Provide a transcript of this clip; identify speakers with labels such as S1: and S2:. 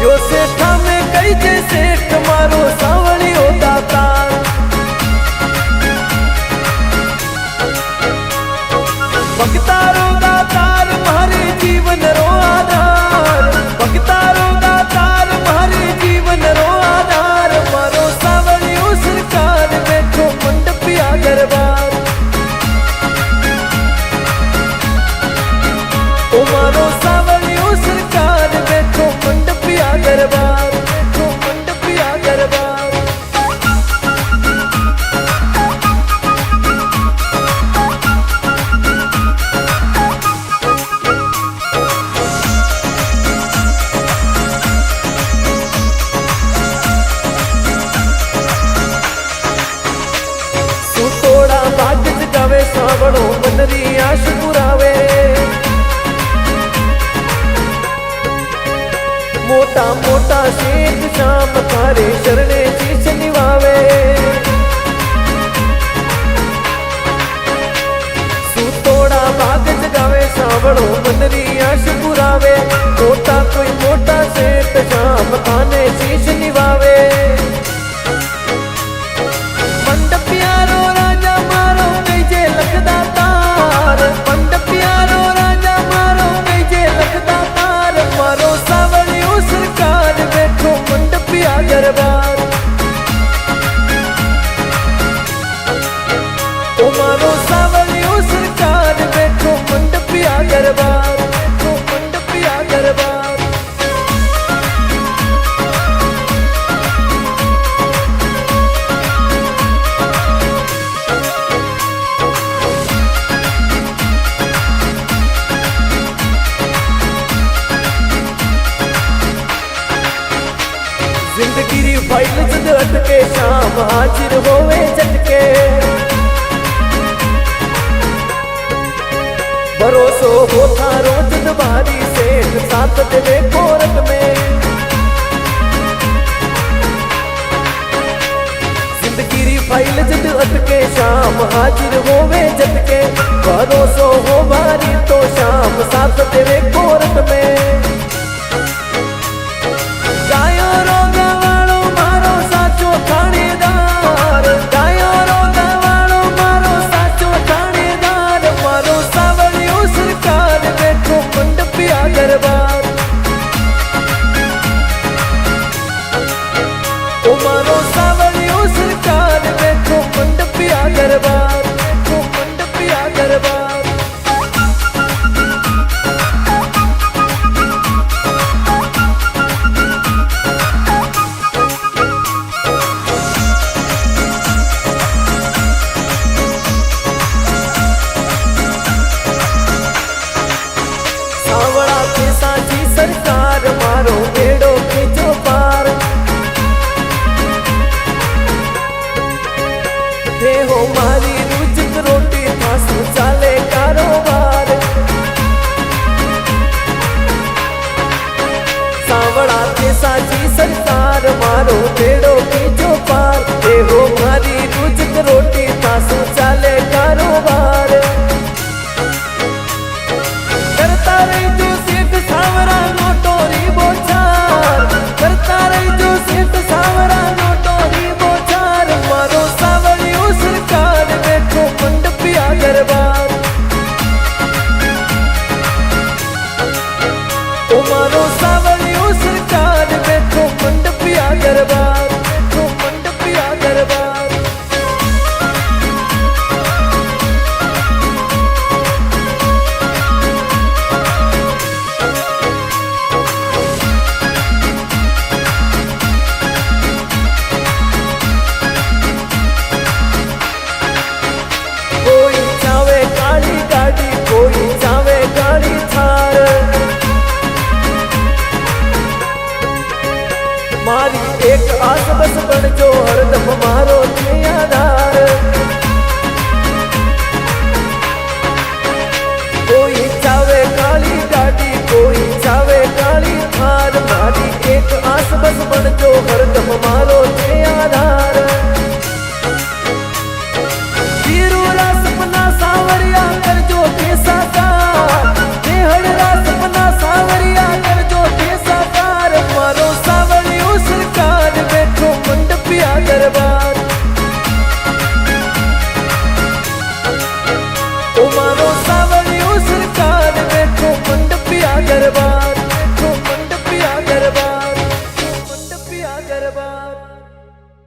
S1: यो सेठा में कई जे सेठ मारो सावली हो दातार। भक्तारो दातार मारे जीवन रो आधार, भक्तारो दातार मारे जीवन रो आधार। मारो सावली हो सरकार बैठो मंडपिया दरबार। ओ मारो सावली हो सरकार बैठो मंडपिया दरबार, बैठो मंडपिया दरबार। सावड़ो बनरी आश पुरावे, मोटा मोटा शेख शाम थारे शरणे शीश निवावे। सुतोड़ा भाग जगावे सावड़ो बनरी आश पुरावे, मोटा कोई मोटा शेख शाम थाने शीश निवावे। दरबार ओ मारो सावली हो सरकार बैठो मंडपिया दरबार, बैठो मंडपिया दरबार। जिंदगी री फाइल जद अटके शाम हाजिर होवे झटके। भरोसो हो थारो जद भारी सेठ साथ देवे कोरट में। जिंदगी री फाइल जद अटके शाम हाजिर होवे झटके। भरोसो हो भारी तो शाम साथ देवे कोरट में। दरबार ओ मारो सावली हो सरकार बैठो मंडपिया दरबार, बैठो मंडपिया दरबार। सरकार मारो बेड़ो खींचो पार, हे हो मारी रुचिक रोटी थासू चाले कारोबार। सावड़ा के साची सरकार मारो बेड़ो खींचो पार, हे हो मारी रुचिक रोटी थासू चाले कारोबार। करता रही जो सेठ सावरा नोटोरी बोचार, करता रही जो सेठ सावरा नोटोरी बोचार। मारो सावली हो सरकार बैठो मंडपिया दरबार ओ मारो सावली हो सरकार बैठो मंडपिया दरबार, बैठो मंडपिया दरबार। कोई चावे गाड़ी थार, मारी एक आस बस बन जो हरदम मारो आधार। कोई चावे काली गाड़ी, कोई चावे काली थार, मारी एक आस बस बन जो